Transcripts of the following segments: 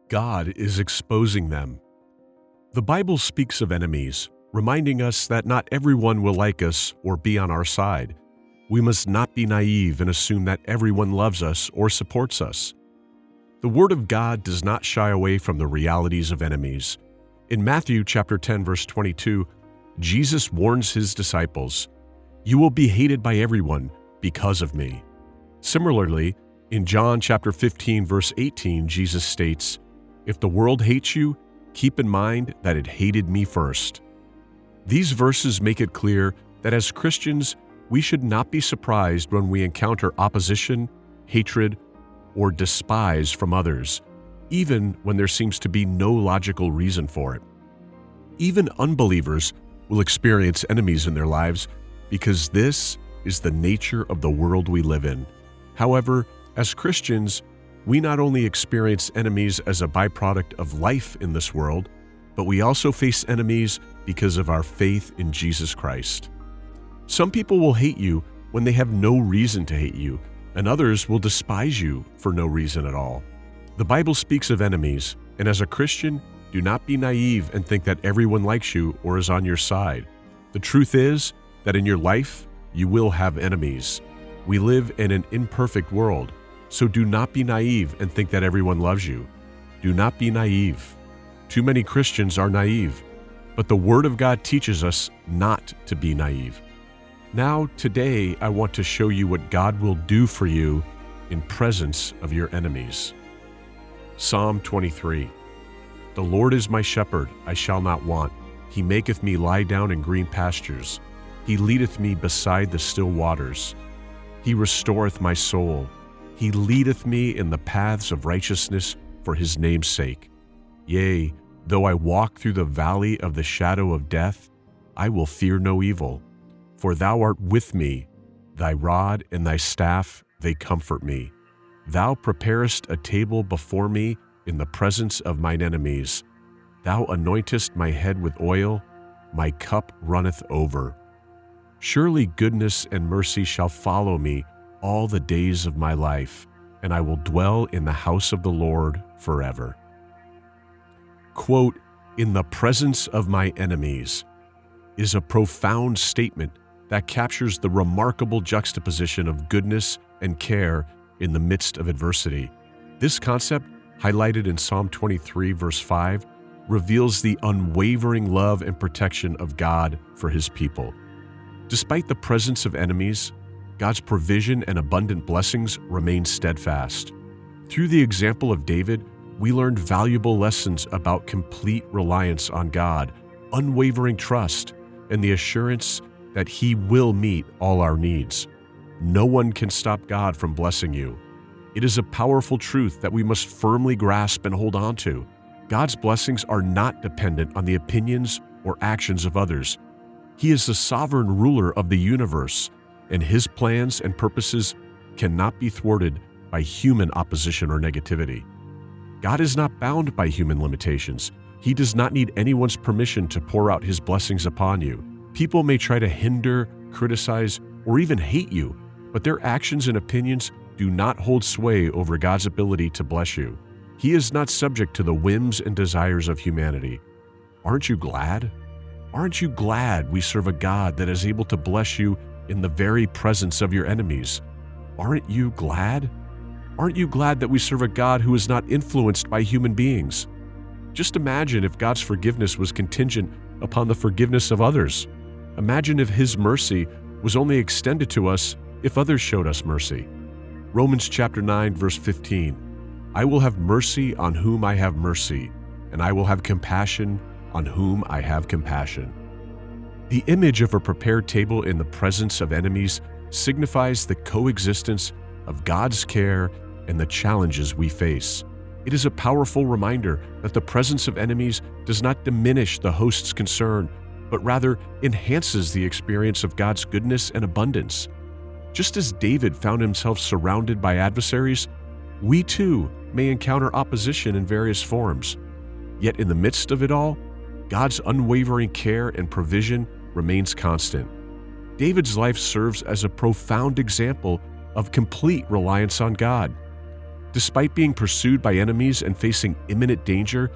God is exposing them. The Bible speaks of enemies, reminding us that not everyone will like us or be on our side. We must not be naive and assume that everyone loves us or supports us. The Word of God does not shy away from the realities of enemies. In Matthew chapter 10, verse 22, Jesus warns his disciples, "You will be hated by everyone because of me." Similarly, in John chapter 15, verse 18, Jesus states, "If the world hates you, keep in mind that it hated me first." These verses make it clear that as Christians, we should not be surprised when we encounter opposition, hatred, or despise from others, even when there seems to be no logical reason for it. Even unbelievers will experience enemies in their lives because this is the nature of the world we live in. However, as Christians, we not only experience enemies as a byproduct of life in this world, but we also face enemies because of our faith in Jesus Christ. Some people will hate you when they have no reason to hate you, and others will despise you for no reason at all. The Bible speaks of enemies, and as a Christian, do not be naive and think that everyone likes you or is on your side. The truth is that in your life, you will have enemies. We live in an imperfect world, so do not be naive and think that everyone loves you. Do not be naive. Too many Christians are naive, but the Word of God teaches us not to be naive. Now, today, I want to show you what God will do for you in presence of your enemies. Psalm 23. The Lord is my shepherd, I shall not want. He maketh me lie down in green pastures. He leadeth me beside the still waters. He restoreth my soul. He leadeth me in the paths of righteousness for his name's sake. Yea, though I walk through the valley of the shadow of death, I will fear no evil. For thou art with me, thy rod and thy staff, they comfort me. Thou preparest a table before me in the presence of mine enemies. Thou anointest my head with oil, my cup runneth over. Surely goodness and mercy shall follow me all the days of my life, and I will dwell in the house of the Lord forever. Quote, "In the presence of my enemies," is a profound statement that captures the remarkable juxtaposition of goodness and care in the midst of adversity. This concept, highlighted in Psalm 23, verse 5, reveals the unwavering love and protection of God for his people. Despite the presence of enemies, God's provision and abundant blessings remain steadfast. Through the example of David, we learned valuable lessons about complete reliance on God, unwavering trust, and the assurance that he will meet all our needs. No one can stop God from blessing you. It is a powerful truth that we must firmly grasp and hold on to. God's blessings are not dependent on the opinions or actions of others. He is the sovereign ruler of the universe, and his plans and purposes cannot be thwarted by human opposition or negativity. God is not bound by human limitations. He does not need anyone's permission to pour out his blessings upon you. People may try to hinder, criticize, or even hate you, but their actions and opinions do not hold sway over God's ability to bless you. He is not subject to the whims and desires of humanity. Aren't you glad? Aren't you glad we serve a God that is able to bless you in the very presence of your enemies? Aren't you glad? Aren't you glad that we serve a God who is not influenced by human beings? Just imagine if God's forgiveness was contingent upon the forgiveness of others. Imagine if his mercy was only extended to us if others showed us mercy. Romans chapter 9, verse 15. I will have mercy on whom I have mercy, and I will have compassion on whom I have compassion. The image of a prepared table in the presence of enemies signifies the coexistence of God's care and the challenges we face. It is a powerful reminder that the presence of enemies does not diminish the host's concern, but rather enhances the experience of God's goodness and abundance. Just as David found himself surrounded by adversaries, we too may encounter opposition in various forms. Yet in the midst of it all, God's unwavering care and provision remains constant. David's life serves as a profound example of complete reliance on God. Despite being pursued by enemies and facing imminent danger,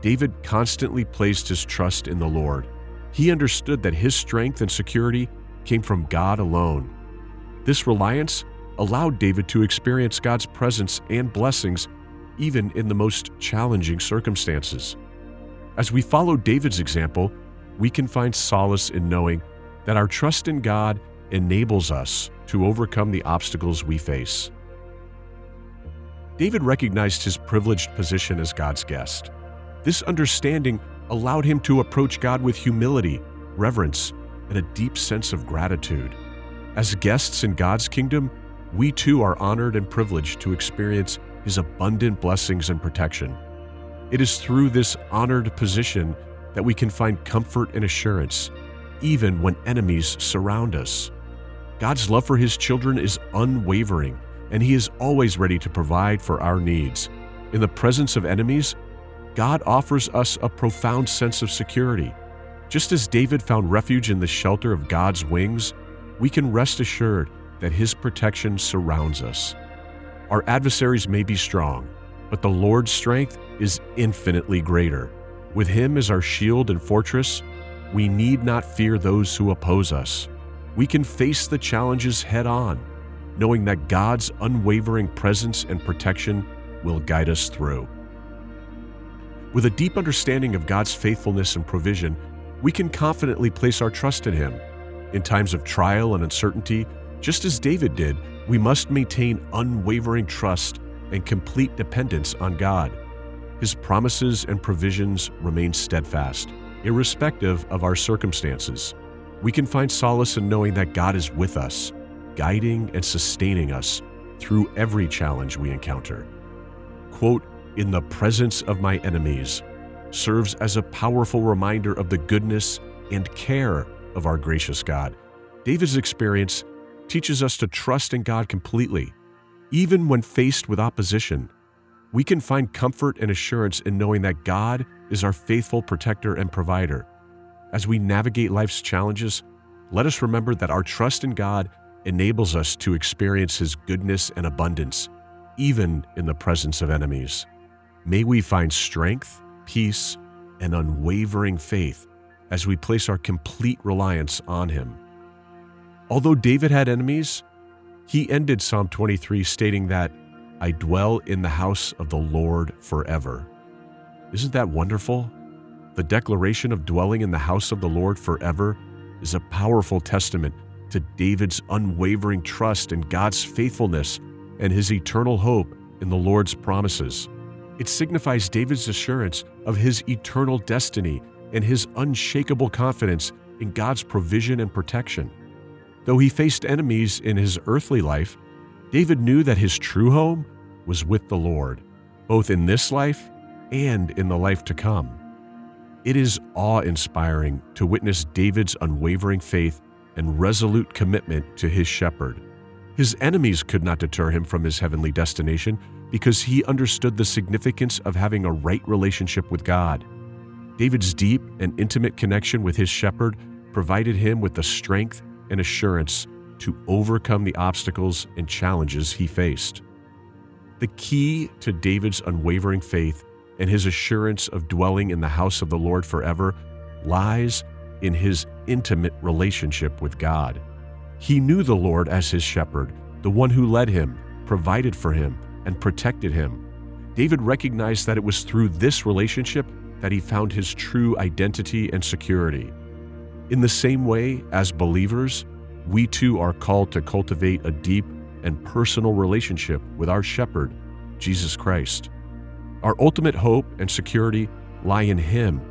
David constantly placed his trust in the Lord. He understood that his strength and security came from God alone. This reliance allowed David to experience God's presence and blessings even in the most challenging circumstances. As we follow David's example, we can find solace in knowing that our trust in God enables us to overcome the obstacles we face. David recognized his privileged position as God's guest. This understanding allowed him to approach God with humility, reverence, and a deep sense of gratitude. As guests in God's kingdom, we too are honored and privileged to experience His abundant blessings and protection. It is through this honored position that we can find comfort and assurance, even when enemies surround us. God's love for His children is unwavering, and He is always ready to provide for our needs. In the presence of enemies, God offers us a profound sense of security. Just as David found refuge in the shelter of God's wings, we can rest assured that His protection surrounds us. Our adversaries may be strong, but the Lord's strength is infinitely greater. With Him as our shield and fortress, we need not fear those who oppose us. We can face the challenges head-on, knowing that God's unwavering presence and protection will guide us through. With a deep understanding of God's faithfulness and provision, we can confidently place our trust in Him. In times of trial and uncertainty, just as David did, we must maintain unwavering trust and complete dependence on God. His promises and provisions remain steadfast, irrespective of our circumstances. We can find solace in knowing that God is with us, guiding and sustaining us through every challenge we encounter. Quote, "In the presence of my enemies," serves as a powerful reminder of the goodness and care of our gracious God. David's experience teaches us to trust in God completely. Even when faced with opposition, we can find comfort and assurance in knowing that God is our faithful protector and provider. As we navigate life's challenges, let us remember that our trust in God enables us to experience His goodness and abundance, even in the presence of enemies. May we find strength, peace, and unwavering faith as we place our complete reliance on Him. Although David had enemies, he ended Psalm 23 stating that, "I dwell in the house of the Lord forever." Isn't that wonderful? The declaration of dwelling in the house of the Lord forever is a powerful testament to David's unwavering trust in God's faithfulness and his eternal hope in the Lord's promises. It signifies David's assurance of his eternal destiny and his unshakable confidence in God's provision and protection. Though he faced enemies in his earthly life, David knew that his true home was with the Lord, both in this life and in the life to come. It is awe-inspiring to witness David's unwavering faith and resolute commitment to his shepherd. His enemies could not deter him from his heavenly destination because he understood the significance of having a right relationship with God. David's deep and intimate connection with his shepherd provided him with the strength and assurance to overcome the obstacles and challenges he faced. The key to David's unwavering faith and his assurance of dwelling in the house of the Lord forever lies in his intimate relationship with God. He knew the Lord as his shepherd, the one who led him, provided for him, and protected him. David recognized that it was through this relationship that he found his true identity and security. In the same way, as believers, we too are called to cultivate a deep and personal relationship with our shepherd, Jesus Christ. Our ultimate hope and security lie in Him,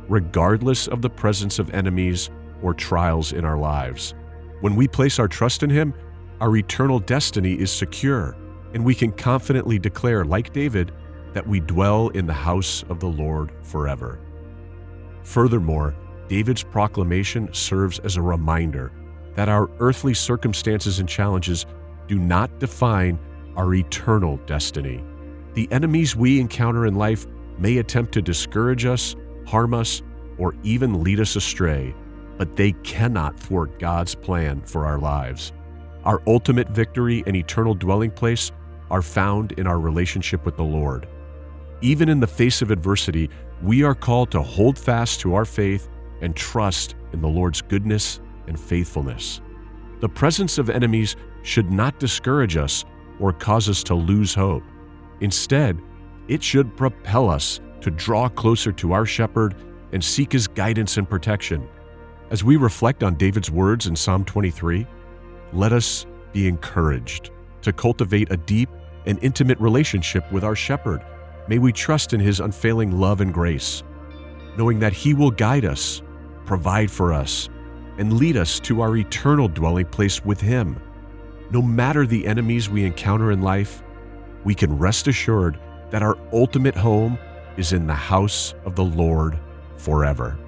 regardless of the presence of enemies or trials in our lives. When we place our trust in Him, our eternal destiny is secure, and we can confidently declare, like David, that we dwell in the house of the Lord forever. Furthermore, David's proclamation serves as a reminder that our earthly circumstances and challenges do not define our eternal destiny. The enemies we encounter in life may attempt to discourage us, harm us, or even lead us astray, but they cannot thwart God's plan for our lives. Our ultimate victory and eternal dwelling place are found in our relationship with the Lord. Even in the face of adversity, we are called to hold fast to our faith and trust in the Lord's goodness and faithfulness. The presence of enemies should not discourage us or cause us to lose hope. Instead, it should propel us to draw closer to our shepherd and seek his guidance and protection. As we reflect on David's words in Psalm 23, let us be encouraged to cultivate a deep and intimate relationship with our shepherd. May we trust in his unfailing love and grace, knowing that he will guide us, provide for us, and lead us to our eternal dwelling place with him. No matter the enemies we encounter in life, we can rest assured that our ultimate home is in the house of the Lord forever.